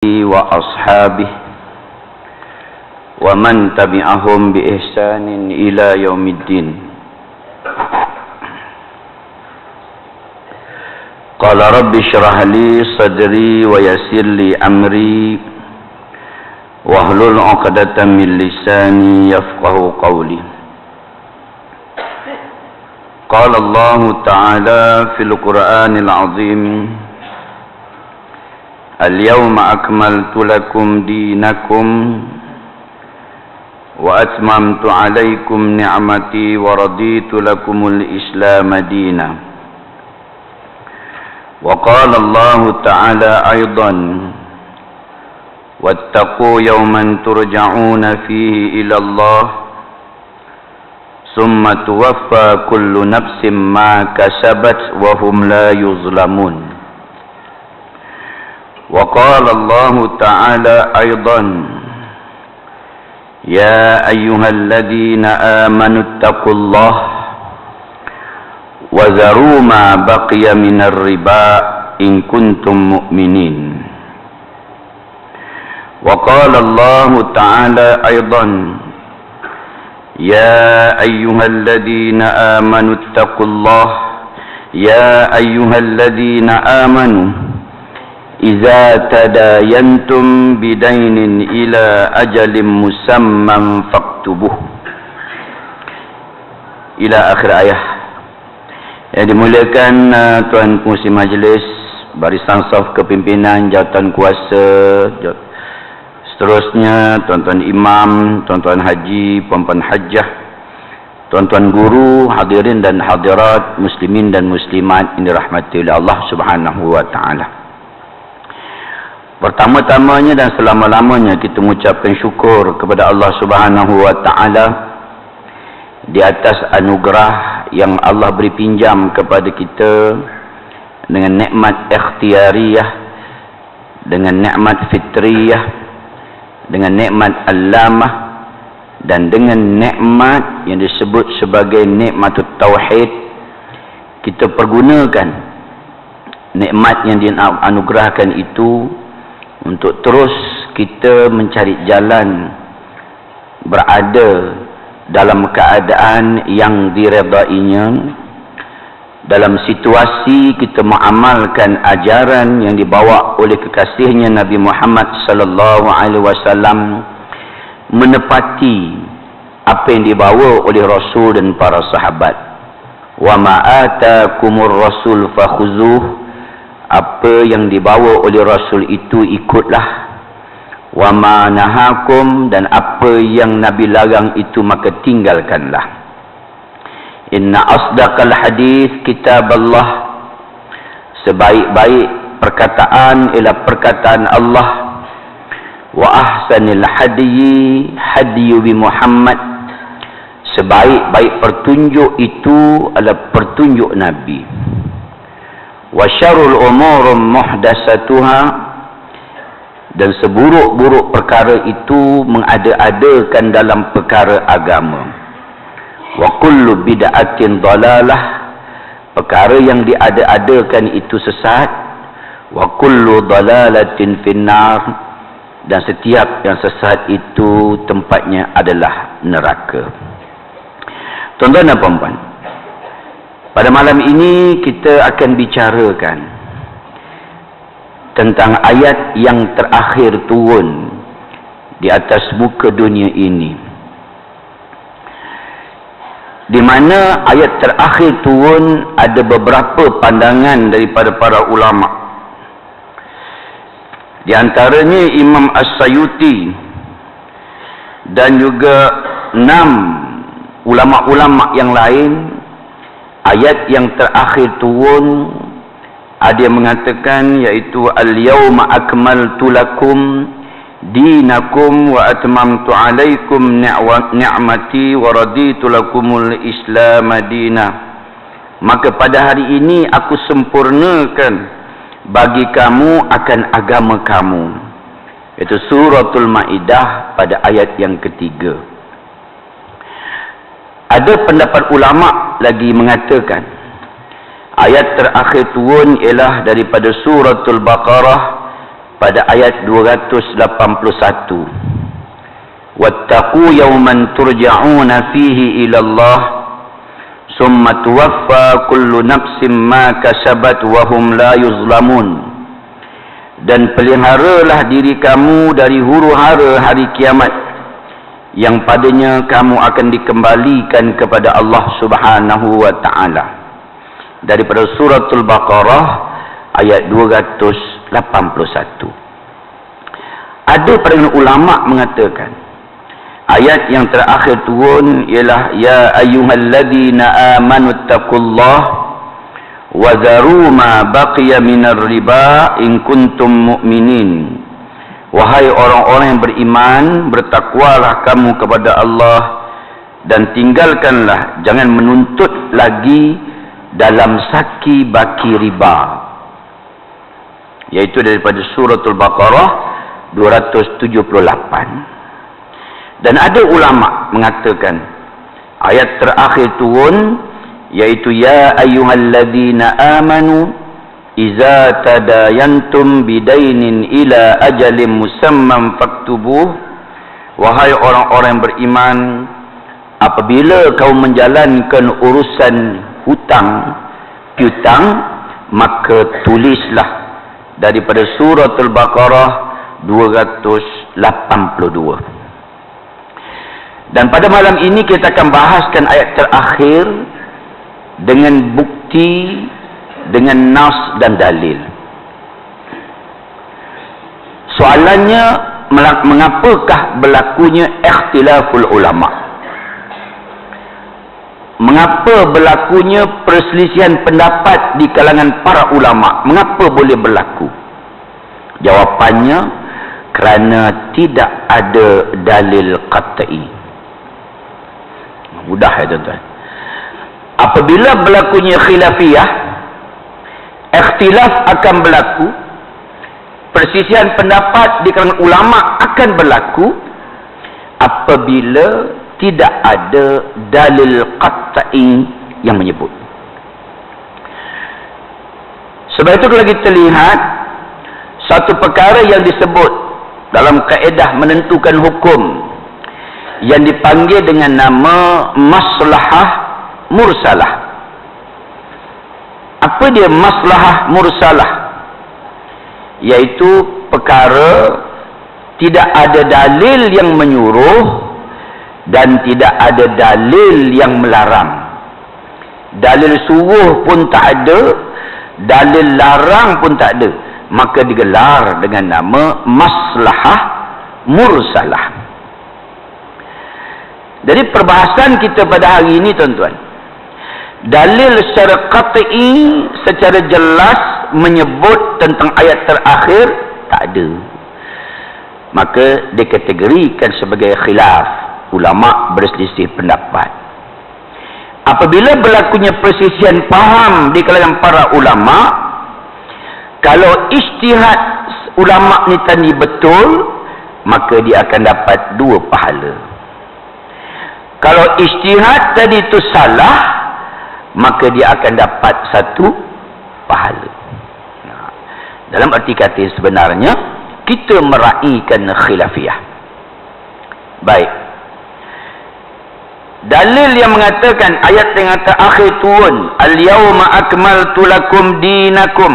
وأصحابه ومن تبعهم بإحسان إلى يوم الدين. قال رب اشرح لي صدري ويسر لي أمري واحلل عقدة من لساني يفقه قولي. قال الله تعالى في القرآن العظيم: اليوم أكملت لكم دينكم وأتممت عليكم نعمتي ورضيت لكم الإسلام دينا. وقال الله تعالى أيضا: واتقوا يوما ترجعون فيه إلى الله ثم توفى كل نفس ما كسبت وهم لا يظلمون. وقال الله تعالى أيضا: يا أيها الذين آمنوا اتقوا الله وذروا ما بقي من الربا إن كنتم مؤمنين. وقال الله تعالى أيضا: يا أيها الذين آمنوا اتقوا الله يا أيها الذين آمنوا إذا تداينتم بدين إلى أجل مسمى فاكتبوه. إلى آخر ayat. Yang dimuliakan Tuan Pengurusi Majlis, barisan saf kepimpinan, jawatan kuasa, seterusnya tuan-tuan imam, tuan-tuan haji, puan-puan hajjah, tuan-tuan guru, hadirin dan hadirat, muslimin dan muslimat yang dirahmati oleh Allah Subhanahu wa taala. Pertama-tamanya dan selama-lamanya kita mengucapkan syukur kepada Allah Subhanahu wa taala di atas anugerah yang Allah beri pinjam kepada kita dengan nikmat ikhtiyariyah, dengan nikmat fitriyah, dengan nikmat alamah, dan dengan nikmat yang disebut sebagai nikmatut tauhid. Kita pergunakan nikmat yang dianugerahkan itu untuk terus kita mencari jalan berada dalam keadaan yang diredainya, dalam situasi kita mengamalkan ajaran yang dibawa oleh kekasihnya Nabi Muhammad sallallahu alaihi wasallam, menepati apa yang dibawa oleh Rasul dan para sahabat. Wa ma atakumur rasul fakhuzuh, apa yang dibawa oleh Rasul itu ikutlah. Wa ma nahakum, dan apa yang Nabi larang itu maka tinggalkanlah. Inna asdaqal hadis kitaballah, sebaik-baik perkataan ialah perkataan Allah. Wa ahsanil hadyi hadyu bi Muhammad, sebaik-baik pertunjuk itu adalah pertunjuk Nabi. Wa syarrul umur muhdatsatuha, dan seburuk-buruk perkara itu mengada-adakan dalam perkara agama. Wa kullu bid'atin dhalalah, perkara yang diada-adakan itu sesat. Wa kullu dhalalatin finnar, dan setiap yang sesat itu tempatnya adalah neraka. Tuan-tuan dan puan-puan, pada malam ini kita akan bicarakan tentang ayat yang terakhir turun di atas muka dunia ini, di mana ayat terakhir turun ada beberapa pandangan daripada para ulama. Di antaranya Imam As-Sayuti dan juga 6 ulama-ulama yang lain. Ayat yang terakhir turun ada yang mengatakan, iaitu al-yawma akmaltu lakum dinakum wa atmamtu alaikum ni'mati wa raditu lakumul islam dina. Maka pada hari ini aku sempurnakan bagi kamu akan agama kamu. Itu suratul Maidah pada ayat yang ketiga. Ada pendapat ulama lagi mengatakan ayat terakhir turun ialah daripada suratul Baqarah pada ayat 281. Wattaqu yawman turja'una fihi ila Allah summa tuwaffa kullu nafsin ma kasabat wa hum la yuzlamun. Dan peliharalah diri kamu dari huru-hara hari kiamat, yang padanya kamu akan dikembalikan kepada Allah Subhanahu wa ta'ala. Daripada suratul Baqarah ayat 281. Ada para ulama mengatakan ayat yang terakhir turun ialah ya ayyuhalladzina amanu taqullah wa dharu ma baqiya minar riba in kuntum mu'minin. Wahai orang-orang yang beriman, bertakwalah kamu kepada Allah dan tinggalkanlah, jangan menuntut lagi dalam saki baki riba. Yaitu daripada suratul Baqarah 278. Dan ada ulama mengatakan ayat terakhir turun yaitu ya ayyuhalladzina amanu iza tadayantum bidainin ila ajalin musamman faktubuh. Wahai orang-orang yang beriman, apabila kau menjalankan urusan hutang piutang, maka tulislah. Daripada suratul Baqarah 282. Dan pada malam ini kita akan bahaskan ayat terakhir dengan bukti, dengan nas dan dalil. Soalannya, mengapakah berlakunya ikhtilaful ulama? Mengapa berlakunya perselisihan pendapat di kalangan para ulama? Mengapa boleh berlaku? Jawapannya, kerana tidak ada dalil qat'i. Mudah ya tuan-tuan. Apabila berlakunya khilafiyah, ikhtilaf akan berlaku, perselisihan pendapat di kalangan ulama akan berlaku apabila tidak ada dalil qat'i yang menyebut. Sebab itu kalau kita lihat satu perkara yang disebut dalam kaedah menentukan hukum yang dipanggil dengan nama maslahah mursalah. Apa dia maslahah mursalah? Yaitu perkara tidak ada dalil yang menyuruh dan tidak ada dalil yang melarang. Dalil suruh pun tak ada, dalil larang pun tak ada, maka digelar dengan nama maslahah mursalah. Jadi perbahasan kita pada hari ini tuan-tuan, dalil secara qat'i, secara jelas menyebut tentang ayat terakhir tak ada, maka dikategorikan sebagai khilaf. Ulama berselisih pendapat. Apabila berlakunya persisian faham di kalangan para ulama, kalau ijtihad ulama ni tadi betul, maka dia akan dapat 2 pahala. Kalau ijtihad tadi itu salah, maka dia akan dapat 1 pahala. Dalam arti kata sebenarnya, kita meraihkan khilafiyah. Baik. Dalil yang mengatakan ayat yang terakhir turun, al-yawma akmaltu lakum dinakum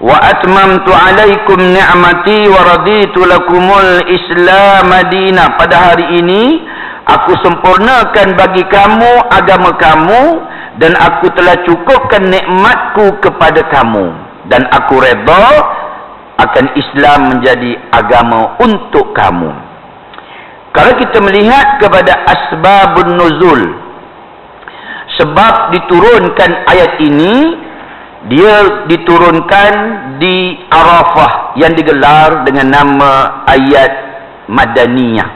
wa atmamtu alaikum ni'mati wa raditu lakumul islam madina. Pada hari ini aku sempurnakan bagi kamu agama kamu dan aku telah cukupkan nikmatku kepada kamu dan aku redha akan Islam menjadi agama untuk kamu. Kalau kita melihat kepada asbabun nuzul, sebab diturunkan ayat ini, dia diturunkan di Arafah yang digelar dengan nama ayat Madaniyah.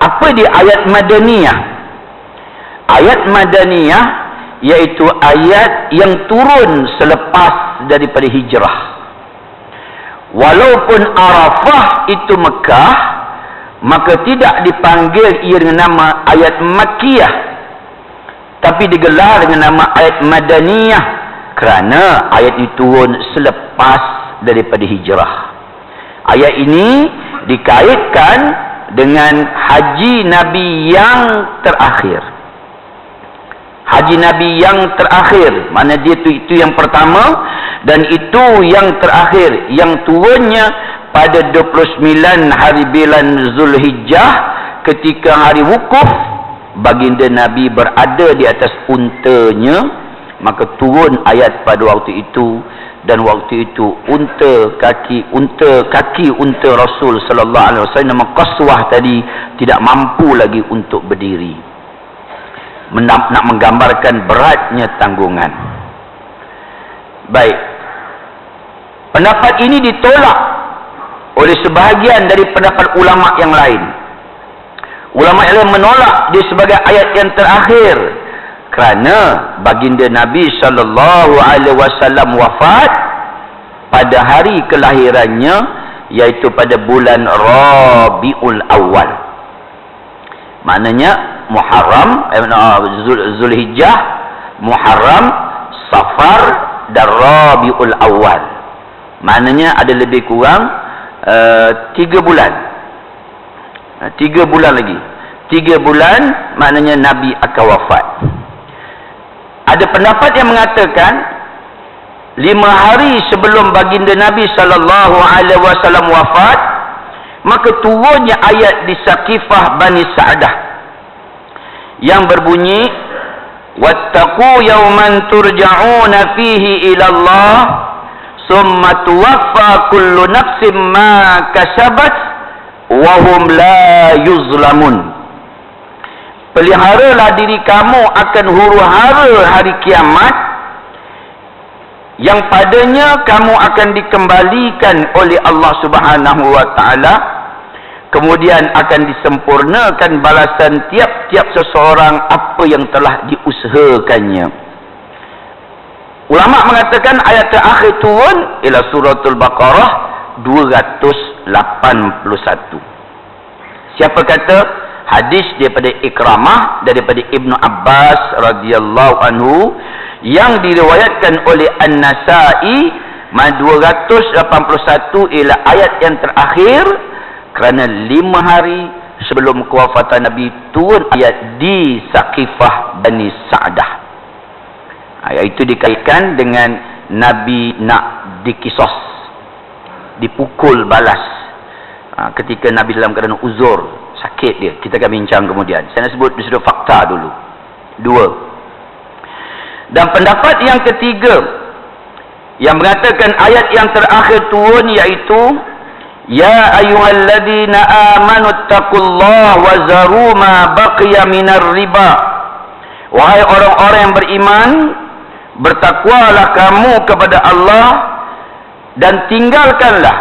Apa dia ayat Madaniyah? Ayat Madaniyah iaitu ayat yang turun selepas daripada hijrah. Walaupun Arafah itu Mekah, maka tidak dipanggil ia dengan nama ayat Makkiyah, tapi digelar dengan nama ayat Madaniyah kerana ayat itu turun selepas daripada hijrah. Ayat ini dikaitkan dengan haji Nabi yang terakhir. Haji Nabi yang terakhir, mana dia itu yang pertama dan itu yang terakhir, yang turunnya pada 29 hari bulan Zulhijjah ketika hari wukuf. Baginda Nabi berada di atas untanya, maka turun ayat pada waktu itu. Dan waktu itu kaki unta Rasul sallallahu alaihi wasallam nama Qaswah tadi tidak mampu lagi untuk berdiri. Nak menggambarkan beratnya tanggungan. Baik. Pendapat ini ditolak oleh sebahagian dari pendapat ulama yang lain. Ulama yang lain menolak dia sebagai ayat yang terakhir kerana baginda Nabi sallallahu alaihi wasallam wafat pada hari kelahirannya, iaitu pada bulan Rabiul Awal. Maknanya Muharram, Zulhijjah, Muharram, Safar dan Rabiul Awal. Maknanya ada lebih kurang 3 bulan. 3 bulan lagi. 3 bulan maknanya Nabi akan wafat. Ada pendapat yang mengatakan 5 hari sebelum baginda Nabi sallallahu alaihi wasallam wafat, maka turunnya ayat di Saqifah Bani Sa'dah yang berbunyi, wattaqu yawman turja'una fihi ila Allah summa tuwaffa kullu nafsin ma kasabat wa hum la yuzlamun. Peliharalah diri kamu akan huru-hara hari kiamat yang padanya kamu akan dikembalikan oleh Allah Subhanahu wa taala, kemudian akan disempurnakan balasan tiap-tiap seseorang apa yang telah diusahakannya. Ulama mengatakan ayat terakhir turun ialah suratul Baqarah 281. Siapa kata? Hadis daripada Ikramah daripada Ibnu Abbas radhiyallahu anhu yang diriwayatkan oleh An-Nasa'i, 281 ialah ayat yang terakhir kerana 5 hari sebelum kewafatan Nabi turun ayat di Saqifah Bani Sa'dah. Ayat itu dikaitkan dengan Nabi nak dikisos, dipukul balas ketika Nabi dalam keadaan uzur, sakit dia. Kita akan bincang kemudian. Saya nak sebut di sudut fakta dulu. 2. Dan pendapat yang ketiga yang mengatakan ayat yang terakhir turun iaitu ya ayyuhalladzina amanu taqullaha wa zaru ma baqiya minar riba. Wahai orang-orang yang beriman, bertakwalah kamu kepada Allah dan tinggalkanlah,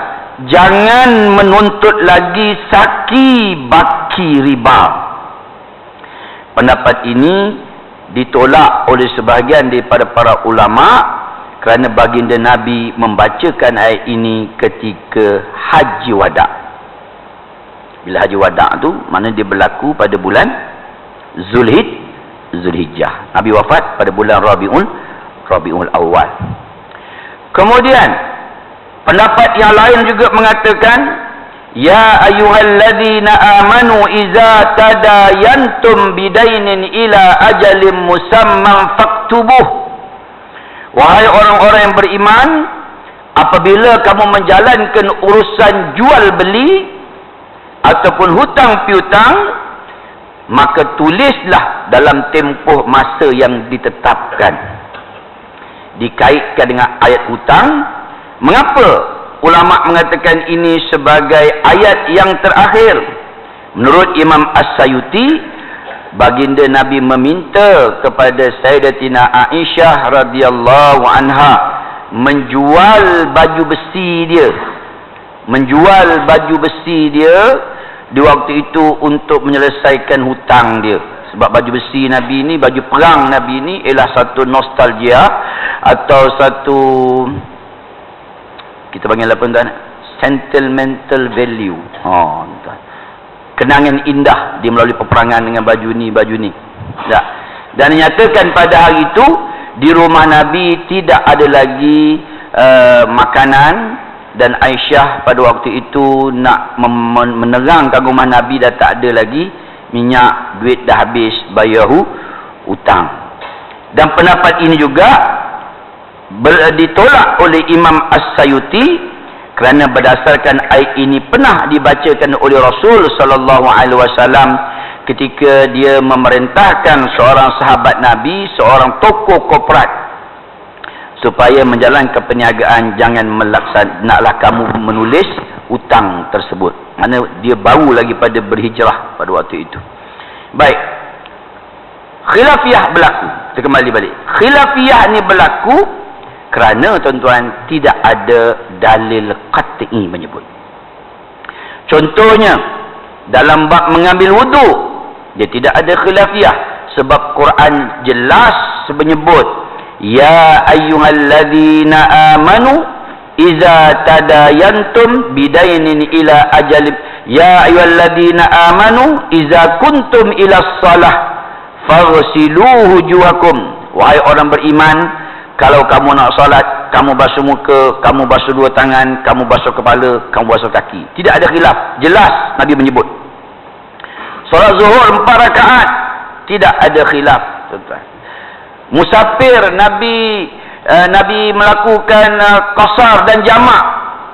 jangan menuntut lagi saki baki riba. Pendapat ini ditolak oleh sebahagian daripada para ulama kerana baginda Nabi membacakan ayat ini ketika Haji Wada. Bila Haji Wada tu, mana dia berlaku pada bulan Zulhijjah. Nabi wafat pada bulan Rabiul Awal. Kemudian pendapat yang lain juga mengatakan ya ayyuhalladzina amanu iza tadayantum bidainin ila ajalin musamman faktubuh. Wahai orang-orang yang beriman, apabila kamu menjalankan urusan jual beli ataupun hutang piutang, maka tulislah dalam tempoh masa yang ditetapkan. Dikaitkan dengan ayat hutang. Mengapa ulama mengatakan ini sebagai ayat yang terakhir? Menurut Imam As-Sayuti, baginda Nabi meminta kepada Sayyidatina Aisyah radhiyallahu anha menjual baju besi dia. Menjual baju besi dia di waktu itu untuk menyelesaikan hutang dia. Sebab baju besi Nabi ini, baju perang Nabi ini ialah satu nostalgia atau satu, kita panggil apa tuan? Sentimental value. Kenangan indah dia melalui peperangan dengan baju ni. Tak. Dan nyatakan pada hari itu di rumah Nabi tidak ada lagi makanan, dan Aisyah pada waktu itu nak menerangkan rumah Nabi dah tak ada lagi minyak, duit dah habis, bayar hutang. Dan pendapat ini juga ditolak oleh Imam As-Sayuti kerana berdasarkan ayat ini pernah dibacakan oleh Rasul sallallahu alaihi wasallam ketika dia memerintahkan seorang sahabat Nabi, seorang tokoh korporat, supaya menjalankan perniagaan, jangan naklah kamu menulis hutang tersebut. Mana dia baru lagi pada berhijrah pada waktu itu. Baik. Khilafiyah berlaku. Kita kembali balik. Khilafiyah ni berlaku kerana tuan-tuan tidak ada dalil qat'i menyebut. Contohnya dalam bab mengambil wuduk, dia tidak ada khilafiyah sebab Quran jelas menyebut ya ayyuhalladzina amanu iza tadayantum bidainin ila ajalib ya ayyuhalladzina amanu iza kuntum ila shalah faghsilu wujuhakum. Wahai orang beriman, kalau kamu nak solat, kamu basuh muka, kamu basuh dua tangan, kamu basuh kepala, kamu basuh kaki. Tidak ada khilaf, jelas Nabi menyebut. Solat zuhur 4 rakaat, tidak ada khilaf, tuan-tuan. Musafir, Nabi melakukan qasar dan jamak,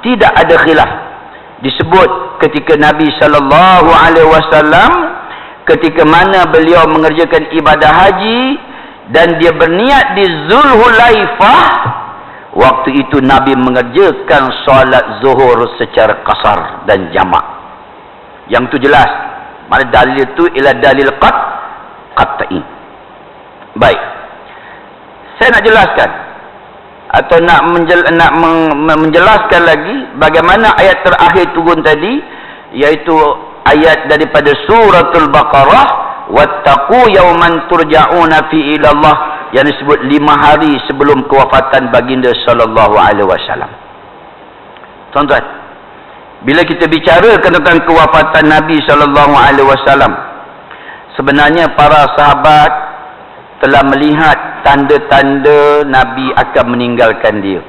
tidak ada khilaf. Disebut ketika Nabi sallallahu alaihi wasallam ketika mana beliau mengerjakan ibadah haji dan dia berniat di Zulhulaifah, waktu itu Nabi mengerjakan solat zuhur secara qasar dan jamak. Yang itu jelas. Mana dalil itu ialah dalil qat'i. Baik. Saya nak jelaskan atau nak menjelaskan lagi bagaimana ayat terakhir turun tadi, iaitu ayat daripada suratul Baqarah, wattaqu yawman turja'una fi ilallah, yang disebut 5 hari sebelum kewafatan baginda sallallahu alaihi wasallam. Tuan-tuan, bila kita bicara tentang kewafatan Nabi sallallahu alaihi wasallam, sebenarnya para sahabat telah melihat tanda-tanda Nabi akan meninggalkan dia.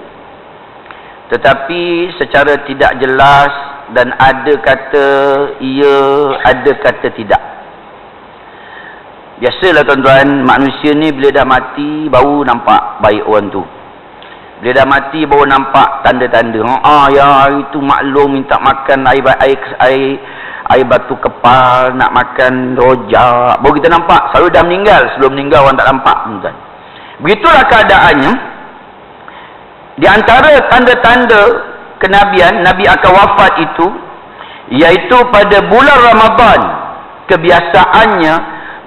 Tetapi secara tidak jelas, dan ada kata iya, ada kata tidak. Biasalah tuan-tuan, manusia ni bila dah mati baru nampak baik orang tu. Bila dah mati baru nampak tanda-tanda. Ya itu maklum minta makan air batu kepal, nak makan rojak, baru kita nampak. Selalu dah meninggal, sebelum meninggal orang tak nampak, tuan-tuan. Begitulah keadaannya. Di antara tanda-tanda kenabian Nabi akan wafat itu, iaitu pada bulan Ramadan, kebiasaannya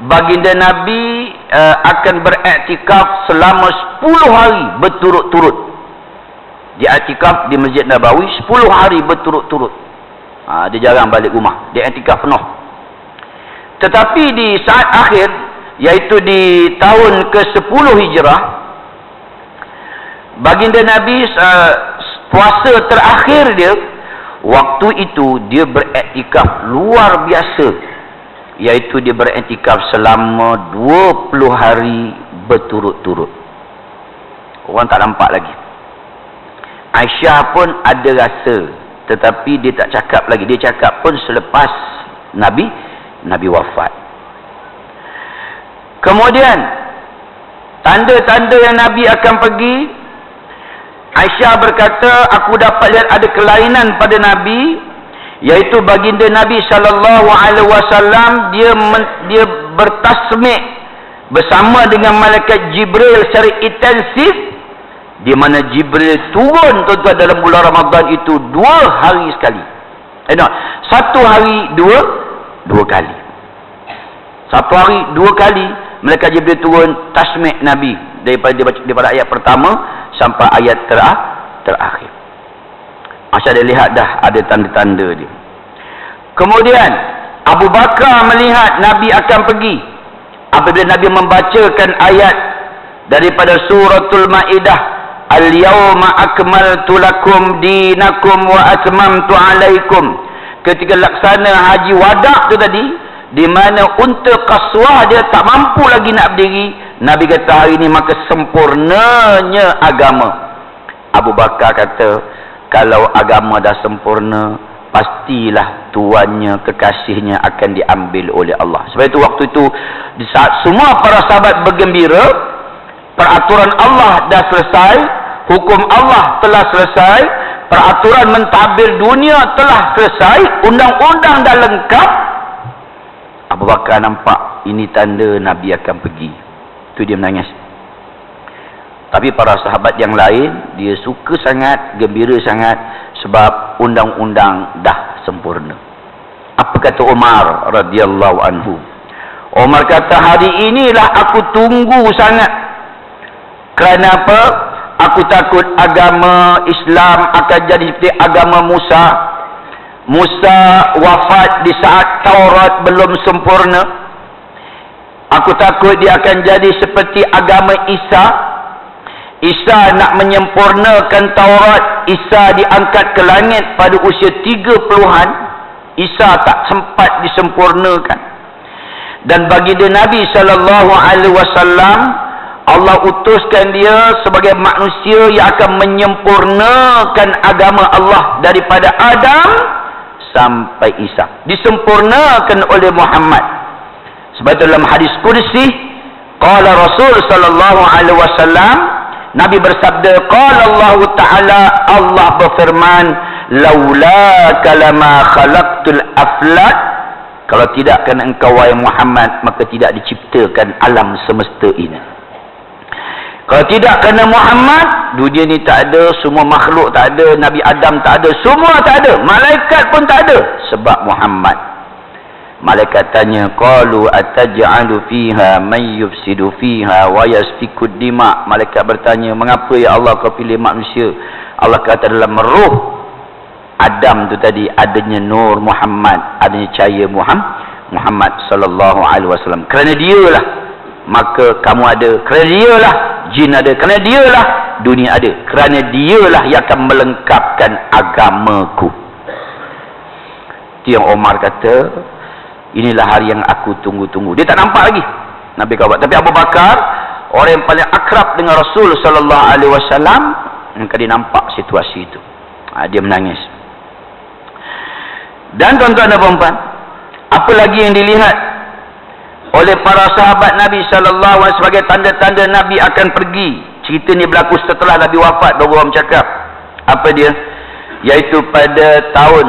baginda Nabi akan beriktikaf selama 10 hari berturut-turut. Dia iktikaf di Masjid Nabawi 10 hari berturut-turut. Dia jarang balik rumah, dia iktikaf penuh. Tetapi di saat akhir, iaitu di tahun ke-10 Hijrah, baginda Nabi puasa terakhir dia, waktu itu dia beriktikaf luar biasa, iaitu dia beriktikaf selama 20 hari berturut-turut. Orang tak nampak lagi. Aisyah pun ada rasa, tetapi dia tak cakap lagi. Dia cakap pun selepas Nabi wafat. Kemudian tanda-tanda yang Nabi akan pergi, Aisyah berkata, aku dapat lihat ada kelainan pada Nabi, iaitu baginda Nabi sallallahu alaihi wasallam dia bertasmik bersama dengan malaikat Jibril secara intensif, di mana Jibril turun tuan-tuan dalam bulan Ramadan itu 2 hari sekali. 1 hari 2 kali. 1 hari 2 kali malaikat Jibril turun tasmik Nabi daripada ayat pertama sampai ayat terakhir. Aisyah dia lihat dah ada tanda-tanda dia. Kemudian Abu Bakar melihat Nabi akan pergi. Apabila Nabi membacakan ayat daripada suratul Maidah, al-yawma akmaltu lakum dinakum wa atmamtu alaikum, ketika laksana haji wada' tu tadi, di mana unta Qaswah dia tak mampu lagi nak berdiri, Nabi kata hari ini maka sempurnanya agama. Abu Bakar kata, kalau agama dah sempurna, pastilah tuannya, kekasihnya akan diambil oleh Allah. Sebab itu waktu itu, di saat semua para sahabat bergembira, peraturan Allah dah selesai, hukum Allah telah selesai, peraturan mentadbir dunia telah selesai, undang-undang dah lengkap. Abu Bakar nampak ini tanda Nabi akan pergi. Itu dia menangis. Tapi para sahabat yang lain, dia suka sangat, gembira sangat, sebab undang-undang dah sempurna. Apa kata Umar radhiyallahu anhu? Umar kata, hari inilah aku tunggu sangat. Kerana apa? Aku takut agama Islam akan jadi seperti agama Musa. Musa wafat di saat Taurat belum sempurna. Aku takut dia akan jadi seperti agama Isa. Isa nak menyempurnakan Taurat. Isa diangkat ke langit pada usia 30-an. Isa tak sempat disempurnakan. Dan baginda Nabi SAW, Allah utuskan dia sebagai manusia yang akan menyempurnakan agama Allah daripada Adam sampai Isa. Disempurnakan oleh Muhammad. Sebab dalam hadis qudsi, qala Rasul sallallahu alaihi wasallam, Nabi bersabda, qala Allah Ta'ala, Allah berfirman, laula kalama khalaqtul aflak, kalau tidak kerana engkau wahai Muhammad, maka tidak diciptakan alam semesta ini. Kalau tidak kerana Muhammad, dunia ni tak ada, semua makhluk tak ada, Nabi Adam tak ada, semua tak ada, malaikat pun tak ada, sebab Muhammad. Malaikat tanya, qalu ataj'alu fiha man yufsidu fiha wa yasfiku dima. Malaikat bertanya, mengapa ya Allah kau pilih manusia? Allah kata, dalam roh Adam tu tadi adanya nur Muhammad, adanya cahaya Muhammad sallallahu alaihi wasallam. Kerana dialah maka kamu ada, kerana dialah jin ada, kerana dialah dunia ada, kerana dialah yang akan melengkapkan agamaku. Itu yang Omar kata, inilah hari yang aku tunggu-tunggu. Dia tak nampak lagi Nabi kau buat. Tapi Abu Bakar, orang yang paling akrab dengan Rasul sallallahu alaihi wasallam, maka dia nampak situasi itu. Dia menangis. Dan tuan-tuan dan puan-puan, apa lagi yang dilihat oleh para sahabat Nabi sallallahu alaihi wasallam sebagai tanda-tanda Nabi akan pergi? Cerita ni berlaku setelah Nabi wafat, baru orang cakap. Apa dia? Iaitu pada tahun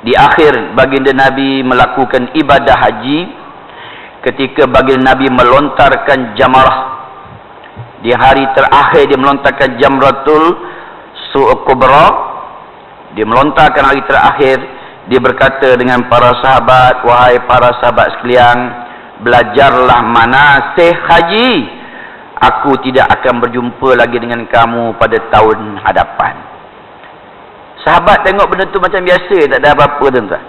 di akhir baginda Nabi melakukan ibadah haji, ketika baginda Nabi melontarkan jamarah. Di hari terakhir dia melontarkan jamratul Kubra. Dia melontarkan hari terakhir. Dia berkata dengan para sahabat, wahai para sahabat sekalian, belajarlah manasik haji. Aku tidak akan berjumpa lagi dengan kamu pada tahun hadapan. Sahabat tengok benda tu macam biasa, tak ada apa-apa tuan-tuan.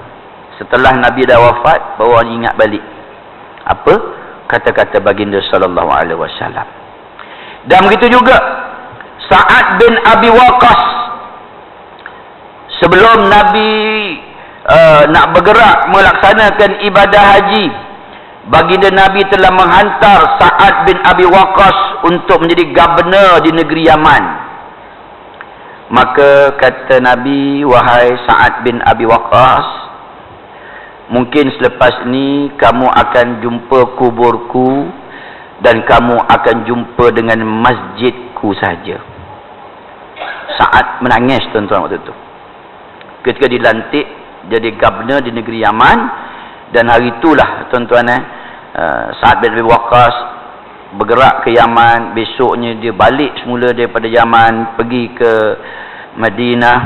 Setelah Nabi dah wafat, baru orang ingat balik apa kata-kata baginda sallallahu alaihi wasallam. Dan begitu juga Sa'ad bin Abi Waqqas, sebelum Nabi nak bergerak melaksanakan ibadah haji, baginda Nabi telah menghantar Sa'ad bin Abi Waqqas untuk menjadi governor di negeri Yaman. Maka kata Nabi, wahai Sa'ad bin Abi Waqqas, mungkin selepas ni kamu akan jumpa kuburku dan kamu akan jumpa dengan masjidku saja. Sa'ad menangis tuan-tuan waktu itu. Ketika dilantik jadi governor di negeri Yaman, dan hari itulah tuan-tuan Sa'ad bin Abi Waqqas bergerak ke Yaman. Besoknya dia balik semula daripada Yaman, pergi ke Madinah,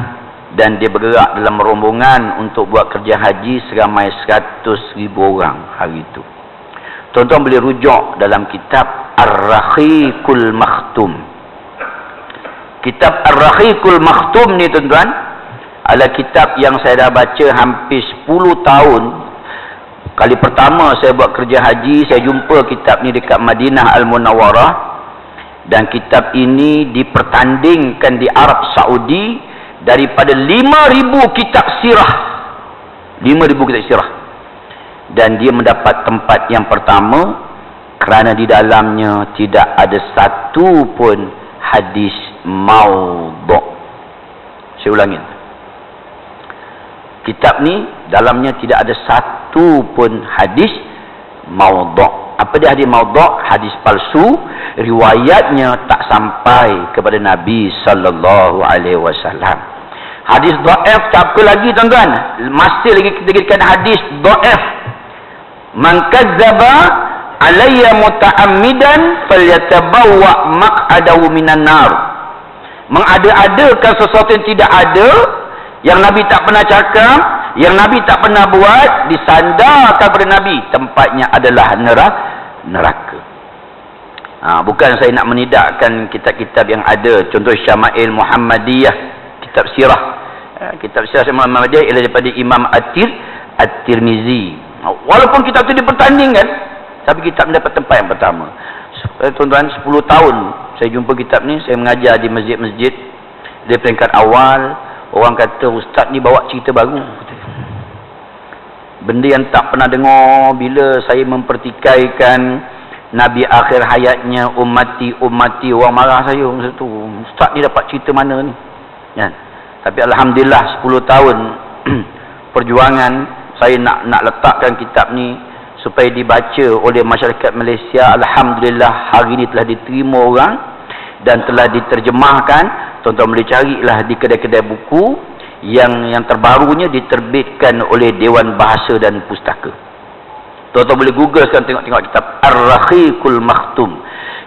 dan dia bergerak dalam rombongan untuk buat kerja haji seramai 100,000 orang hari itu. Tuan-tuan boleh rujuk dalam kitab Ar-Rahiqul Makhtum. Kitab Ar-Rahiqul Makhtum ni tuan-tuan adalah kitab yang saya dah baca hampir 10 tahun. Kali pertama saya buat kerja haji, saya jumpa kitab ni dekat Madinah Al-Munawwarah, dan kitab ini dipertandingkan di Arab Saudi daripada 5,000 kitab sirah. 5,000 kitab sirah. Dan dia mendapat tempat yang pertama kerana di dalamnya tidak ada satu pun hadis maudhu'. Saya ulangi. Kitab ni dalamnya tidak ada satu pun hadis maudhu'. Apa dia hadis maudhu'? Hadis palsu, riwayatnya tak sampai kepada Nabi sallallahu alaihi wasallam. Hadis dhaif tak apa lagi tuan-tuan, masih lagi kita katakan hadis dhaif. Man kadzdzaba alayya muta'ammidan falyatabawwa maq'adahu minan nar. Mengada-adakan sesuatu yang tidak ada, yang Nabi tak pernah cakap, yang Nabi tak pernah buat, disandarkan kepada Nabi, tempatnya adalah neraka. Bukan saya nak menidakkan kitab-kitab yang ada, contoh Syama'il Muhammadiyah, kitab sirah. Kitab sirah Muhammadiyah ialah daripada Imam At-Tirmizi. Walaupun kitab itu dipertandingkan, tapi kitab mendapat tempat yang pertama. Tuan-tuan, 10 tahun saya jumpa kitab ni, saya mengajar di masjid-masjid. Di peringkat awal, orang kata ustaz ni bawa cerita baru. Benda yang tak pernah dengar. Bila saya mempertikaikan Nabi akhir hayatnya, ummati orang marah saya masa tu. Ustaz ni dapat cerita mana ni? Ya. Tapi alhamdulillah 10 tahun perjuangan saya nak letakkan kitab ni supaya dibaca oleh masyarakat Malaysia. Alhamdulillah hari ini telah diterima orang dan telah diterjemahkan. Tuan-tuan boleh carilah di kedai-kedai buku. Yang terbarunya diterbitkan oleh Dewan Bahasa dan Pustaka. Tuan-tuan boleh google sekarang, tengok kitab Ar-Rahiqul Makhtum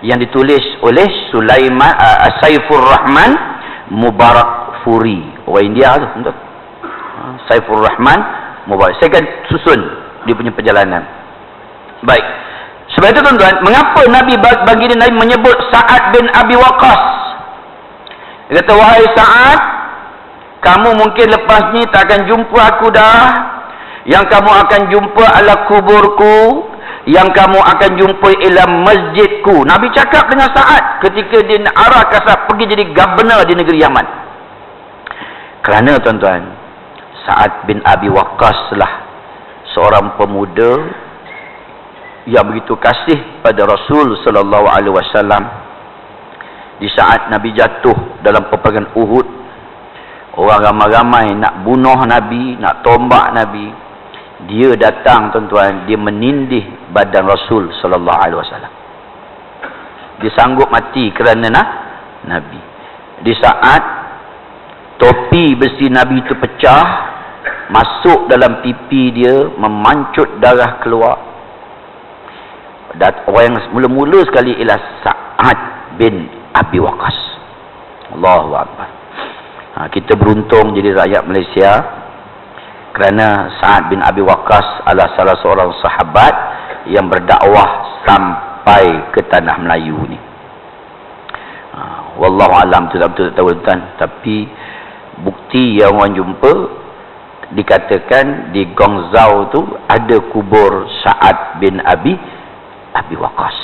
yang ditulis oleh Sulaiman Saifur Rahman Mubarakfuri, orang India tu, tuan-tuan. Saifur Rahman Mubarak. Saya akan susun dia punya perjalanan. Baik. Sebab itu tuan-tuan, mengapa baginda Nabi menyebut Sa'ad bin Abi Waqqas? Dia kata, wahai Sa'ad, kamu mungkin lepas ni tak akan jumpa aku dah. Yang kamu akan jumpa adalah kuburku. Yang kamu akan jumpa ialah masjidku. Nabi cakap dengan Sa'ad ketika dia arahkan Sa'ad pergi jadi governor di negeri Yaman. Kerana tuan-tuan, Sa'ad bin Abi Waqqas lah seorang pemuda yang begitu kasih pada Rasul sallallahu alaihi wasallam. Di saat Nabi jatuh dalam peperangan Uhud, orang ramai-ramai nak bunuh Nabi, nak tombak Nabi. Dia datang tuan-tuan, dia menindih badan Rasul sallallahu alaihi wasallam. Dia sanggup mati kerana Nabi. Di saat topi besi Nabi itu pecah, masuk dalam pipi dia, memancut darah keluar. Dan orang yang mula-mula sekali ialah Sa'ad bin Abi Waqqas. Allahu Akbar. Kita beruntung jadi rakyat Malaysia kerana Sa'ad bin Abi Waqqas adalah salah seorang sahabat yang berdakwah sampai ke tanah Melayu ni. Wallahu alam, betul-betul tak tahu tuan, tapi bukti yang orang jumpa dikatakan di Gongzhou tu ada kubur Sa'ad bin Abi Waqqas.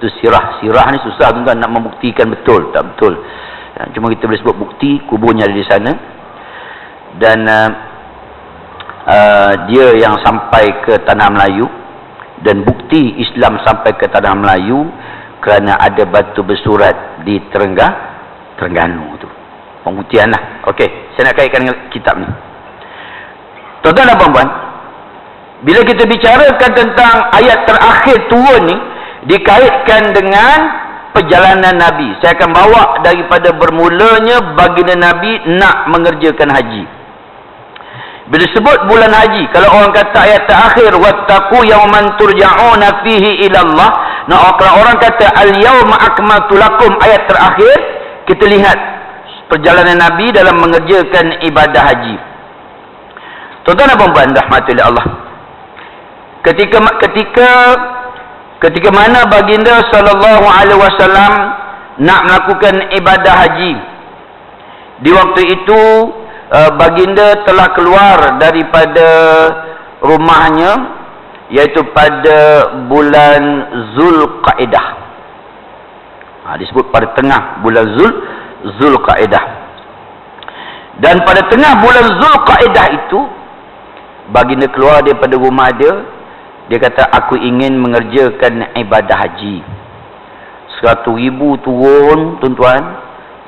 Itu sirah ni susah tuan-tuan nak membuktikan betul tak betul. Cuma kita boleh sebut bukti kuburnya ada di sana. Dan dia yang sampai ke tanah Melayu, dan bukti Islam sampai ke tanah Melayu kerana ada batu bersurat di Terengganu tu. Pembuktian lah. Okey, saya nak kaitkan dengan kitab ni. Tuan-tuan dan puan-puan, bila kita bicarakan tentang ayat terakhir turun ni, dikaitkan dengan perjalanan Nabi. Saya akan bawa daripada bermulanya baginda Nabi nak mengerjakan haji. Bila sebut bulan haji, kalau orang kata ayat terakhir, wattaqu yawman turja'una fihi ila Allah, kalau orang kata al-yawma akmaltu lakum, ayat terakhir, kita lihat perjalanan Nabi dalam mengerjakan ibadah haji. Tuan-tuan dan puan-puan rahmati oleh Allah, ketika mana baginda sallallahu alaihi wasallam nak melakukan ibadah haji, di waktu itu baginda telah keluar daripada rumahnya, iaitu pada bulan Zulqa'dah. Disebut pada tengah bulan Zulqa'dah. Dan pada tengah bulan Zulqa'dah itu baginda keluar daripada rumah dia. Dia kata, aku ingin mengerjakan ibadah haji. 100,000 turun tuan-tuan,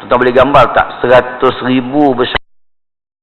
Tuan boleh gambar tak 100,000 besar